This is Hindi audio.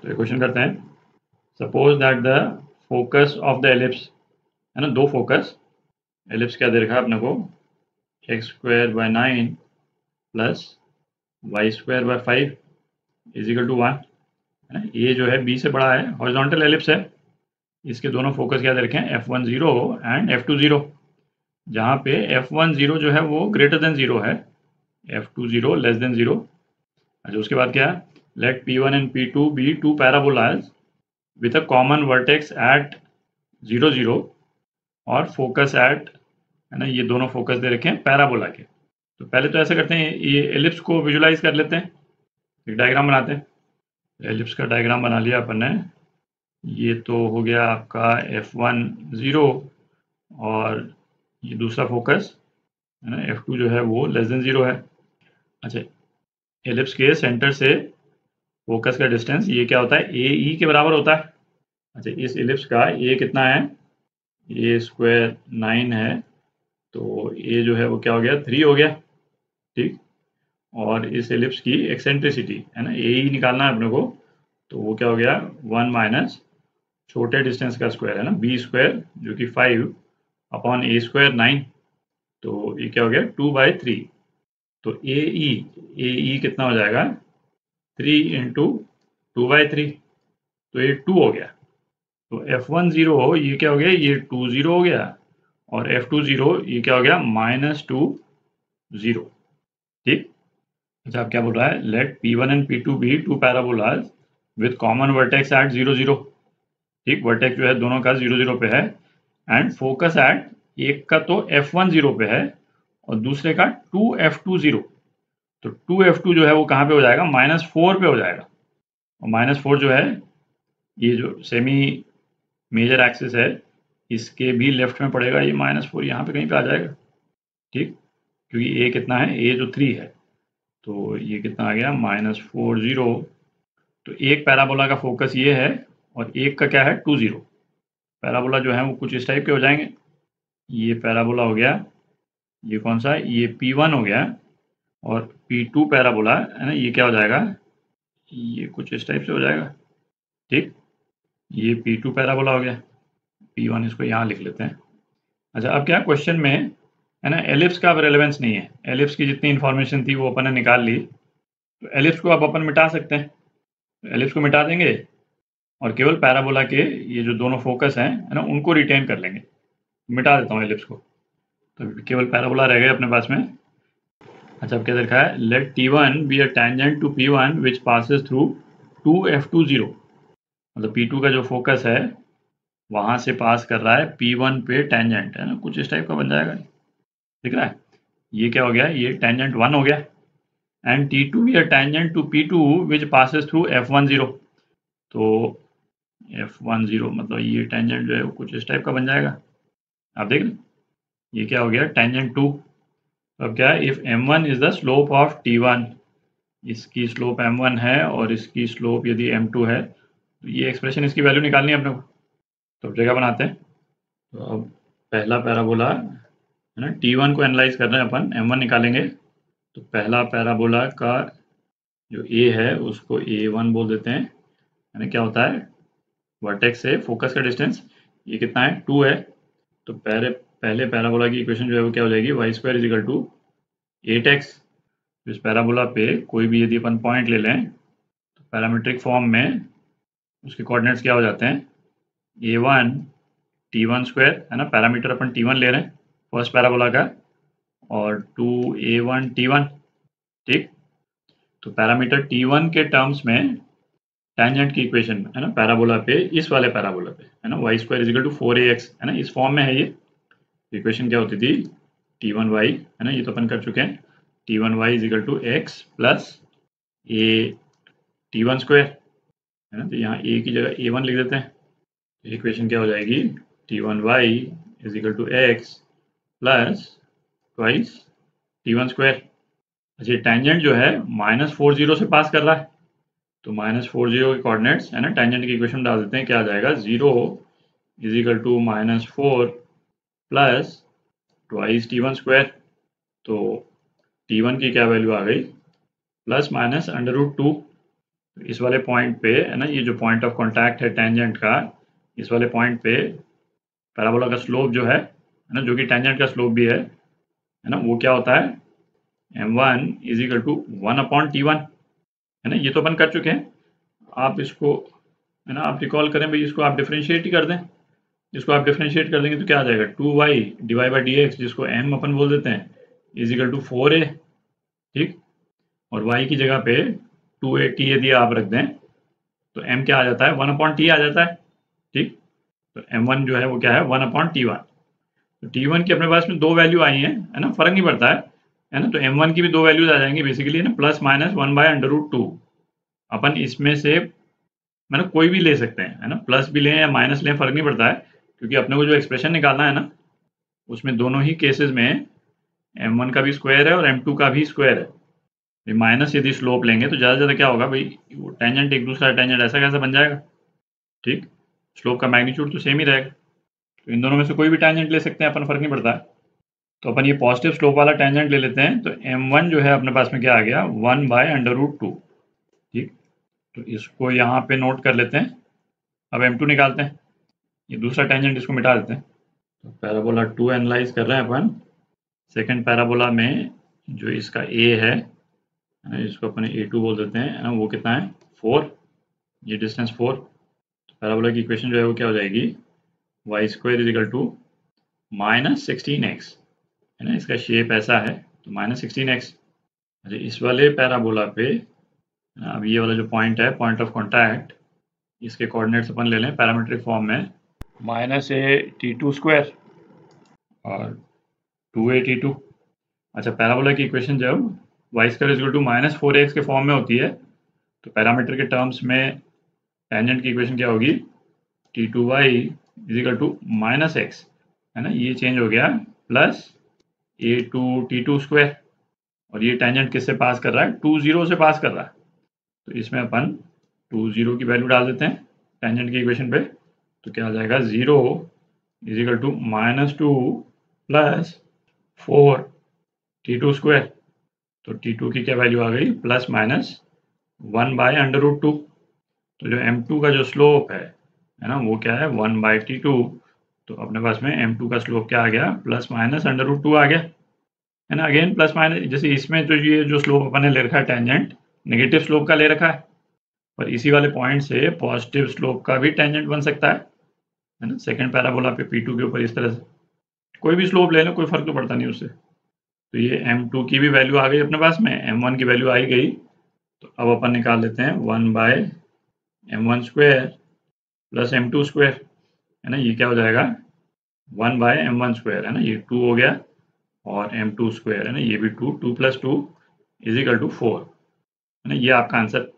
तो ये क्वेश्चन करते हैं। Suppose that the focus of the ellipse, है ना, दो फोकस, एलिप्स क्या दे रखा है अपने को, x²/9 plus y²/5 is equal to 1, है ना। ये जो है b से बड़ा है, हॉरिजॉन्टल एलिप्स है, इसके दोनों फोकस क्या दे रखे हैं, f10 एंड f20, जहाँ पे f10 जो है वो ग्रेटर देन 0 है, f20 लेस देन 0। अच्छा, उसके बाद क्या है, let p1 and p2 be two parabolas with a common vertex at 0 0 और फोकस एट, है ना, ये दोनों फोकस दे रखे हैं पैराबोला के। तो पहले तो ऐसा करते हैं, ये एलिप्स को विजुलाइज कर लेते हैं, एक डायग्राम बनाते हैं। एलिप्स का डायग्राम बना लिया अपन ने। ये तो हो गया आपका f10 और ये दूसरा फोकस, है ना, f2 जो है वो लेस देन 0 है। अच्छा, एलिप्स के सेंटर से फोकस का डिस्टेंस ये क्या होता है, ए ई के बराबर होता है। अच्छा, इस एलिप्स का ए कितना है, a² 9 है, तो ए जो है वो क्या हो गया, 3 हो गया, ठीक। और इस एलिप्स की एक्सेंट्रिसिटी, है ना, ए ई निकालना है अपने को, तो वो क्या हो गया, 1 माइनस छोटे डिस्टेंस का स्क्वायर, है ना, b² जो कि 5 अपॉन a² 9, तो ये क्या हो गया 2/3। तो ए ई कितना हो जाएगा, 3 इंटू 2/3, तो ये 2 हो गया। तो f10 ये क्या हो गया, ये 20 हो गया, और f20 ये क्या हो गया, -20, ठीक। अच्छा, अब क्या बोल रहा है, let p1 and p2 be two parabolas with common vertex at 0 0, ठीक। वर्टेक्स जो है दोनों का 0 0 पे है, एंड फोकस एट, एक का तो f10 पे है और दूसरे का 2f20, तो 2f2 जो है वो कहाँ पे हो जाएगा, -4 पे हो जाएगा। और -4 जो है, ये जो सेमी मेजर एक्सिस है, इसके भी लेफ्ट में पड़ेगा, ये -4 यहाँ पे कहीं पे आ जाएगा, ठीक। क्योंकि ए कितना है, ए जो 3 है, तो ये कितना आ गया, -40। तो एक पैराबोला का फोकस ये है और एक का क्या है, 20। पैराबोला जो है वो कुछ इस टाइप के हो जाएंगे। ये पैराबोला हो गया, ये कौन सा, ये P1 हो गया, और P2 पैराबोला, है ना, ये क्या हो जाएगा, ये कुछ इस टाइप से हो जाएगा, ठीक। ये P2 पैराबोला हो गया, P1 इसको यहाँ लिख लेते हैं। अच्छा, अब क्या क्वेश्चन में, है ना, एलिप्स का अब रेलेवेंस नहीं है, एलिप्स की जितनी इन्फॉर्मेशन थी वो अपन ने निकाल ली, तो एलिप्स को अब अपन मिटा सकते हैं। तो एलिप्स को मिटा देंगे और केवल पैराबोला के ये जो दोनों फोकस हैं, है ना, उनको रिटेन कर लेंगे। मिटा देता हूँ एलिप्स को, तो केवल पैराबोला रह गए अपने पास में। अच्छा, अब क्या देखा है, let T1 be a tangent to P1 which passes through 2f20, मतलब P2 का जो फोकस है वहां से पास कर रहा है P1 पे टेंजेंट, है ना, कुछ इस टाइप का बन जाएगा, दिख रहा है। ये क्या हो गया, ये टेंजेंट 1 हो गया, and T2 be a tangent to P2 which passes through f10, तो f10 मतलब ये टेंजेंट जो है वो कुछ इस टाइप का बन जाएगा, आप देख लें। ये क्या हो गया, टेंजेंट 2। अब क्या है, if m1 is the slope of T1, इसकी स्लोप m1 है और इसकी स्लोप यदि m2 है, तो ये एक्सप्रेशन, इसकी वैल्यू निकालनी है अपने को। तो अब जगह बनाते हैं। तो अब पहला पैराबोला, है ना, T1 को एनालाइज कर रहे हैं अपन, m1 निकालेंगे। तो पहला पैराबोला का जो a है उसको a1 बोल देते हैं, है ना। क्या होता है, वर्टेक्स से फोकस का डिस्टेंस ये कितना है, 2 है। तो पहले पैराबोला की इक्वेशन जो है वो क्या हो जाएगी, y² = 8x। इस पैराबोला पे कोई भी यदि अपन पॉइंट ले लें तो पैरामीट्रिक फॉर्म में उसके कोऑर्डिनेट्स क्या हो जाते हैं, a1 T1², है ना, पैरामीटर अपन T1 ले रहे हैं फर्स्ट पैराबोला का, और 2a1 T1, ठीक। तो पैरामीटर T1 के टर्म्स में टेंजेंट की इक्वेशन, है ना, पैराबोला पे, इस वाले पैराबोला पे, है ना, y² = 4ax, है ना, इस फॉर्म में है। ये इक्वेशन क्या होती थी, T1y, है ना, ये तो अपन कर चुके हैं, T1y = x plus a T1², है ना। तो यहाँ a की जगह a1 लिख देते हैं। इक्वेशन क्या हो जाएगी, T1y = x plus twice T1²। अच्छा, टेंजेंट जो है -40 से पास कर रहा है, तो -40 के कोऑर्डिनेट्स, है ना, टेंजेंट की इक्वेशन डाल देते हैं, क्या आ जाएगा, 0 = -4 प्लस ट्वाइस T1²। तो T1 की क्या वैल्यू आ गई, ±√2, तो इस वाले पॉइंट पे है ना, ये जो पॉइंट ऑफ कॉन्टैक्ट है टेंजेंट का, इस वाले पॉइंट पे पैराबोला का स्लोप जो है ना, जो कि टेंजेंट का स्लोप भी है ना, वो क्या होता है m1 is equal to 1/t1, है ना। ये तो अपन कर चुके हैं। आप इसको है ना, आप रिकॉल करें भाई, इसको आप डिफ्रेंशिएट ही कर दें। इसको आप डिफ्रेंशिएट कर देंगे तो क्या आ जाएगा 2y divide by D x, जिसको m अपन बोल देते हैं, इज इक्वल टू 4a, ठीक। और y की जगह पे 2at यदि आप रख दें तो m क्या आ जाता है 1/t आ जाता है, ठीक। तो m1 जो है वो क्या है 1/t1। तो t1 की अपने पास में दो वैल्यू आई हैं, है ना, फर्क नहीं पड़ता है ना। तो m1 की भी दो वैल्यूज आ जाएंगी बेसिकली, है ना, प्लस माइनस 1/√2। अपन इसमें से मतलब कोई भी ले सकते हैं, है ना, प्लस भी लें या माइनस लें फर्क नहीं पड़ता है, क्योंकि अपने को जो एक्सप्रेशन निकालना है ना, उसमें दोनों ही केसेस में m1 का भी स्क्वायर है और m2 का भी स्क्वायर है। माइनस यदि स्लोप लेंगे तो ज़्यादा से ज़्यादा क्या होगा भाई, वो टेंजेंट एक दूसरा टेंजेंट ऐसा कैसा बन जाएगा, ठीक। स्लोप का मैग्नीट्यूड तो सेम ही रहेगा, तो इन दोनों में से कोई भी टेंजेंट ले सकते हैं अपन, फर्क नहीं पड़ता है। तो अपन ये पॉजिटिव स्लोप वाला टेंजेंट ले लेते हैं। तो m1 जो है अपने पास में क्या आ गया 1/√2, ठीक। तो इसको यहाँ पे नोट कर लेते हैं। अब m2 निकालते हैं, ये दूसरा टेंजेंट इसको मिटा देते हैं। तो पैराबोला 2 एनालाइज कर रहे हैं अपन। सेकंड पैराबोला में जो इसका a है, इसको अपन a2 बोल देते हैं, वो कितना है 4, ये डिस्टेंस 4। तो पैराबोला की इक्वेशन जो है वो क्या हो जाएगी y² is equal to -16x, है ना, इसका शेप ऐसा है तो -16x। अच्छा, इस वाले पैराबोला पे अब ये वाला जो पॉइंट है पॉइंट ऑफ कॉन्टैक्ट, इसके कोऑर्डिनेट्स अपन ले लें पैरामीट्रिक फॉर्म में, -a_t2² और 2a_t2। अच्छा, पैराबोला की इक्वेशन जब y² is equal to -4x के फॉर्म में होती है तो पैरामीटर के टर्म्स में टेंजेंट की इक्वेशन क्या होगी t2y is equal to -x, है ना, ये चेंज हो गया प्लस a2t2²। और ये टेंजेंट किससे पास कर रहा है 2 0 से पास कर रहा है, तो इसमें अपन 2 0 की वैल्यू डाल देते हैं टेंजेंट की इक्वेशन पे। तो क्या आ जाएगा 0 is equal to -2 plus 4t2²। तो t2 की क्या वैल्यू आ गई प्लस माइनस 1/√2। तो जो m2 का जो स्लोप है ना, वो क्या है 1/t2। तो अपने पास में m2 का स्लोप क्या आ गया प्लस माइनस √2 आ गया, है ना। अगेन प्लस माइनस, जैसे इसमें तो ये जो स्लोप अपन ने ले रखा है टेंजेंट नेगेटिव स्लोप का ले रखा है, पर इसी वाले पॉइंट से पॉजिटिव स्लोप का भी टेंजेंट बन सकता है ना। सेकंड पैराबोला पे P2 के ऊपर इस तरह से कोई भी स्लोप ले लो, कोई फर्क तो पड़ता नहीं उससे। तो ये m2 की भी वैल्यू आ गई अपने पास में, m1 की वैल्यू आई गई। तो अब अपन निकाल लेते हैं 1/m1² प्लस m2², है ना। ये क्या हो जाएगा 1/m1², है ना, ये 2 हो गया, और m2², है ना, ये भी 2 2 + 2 इज इक्वल टू 4, है ना। ये आपका आंसर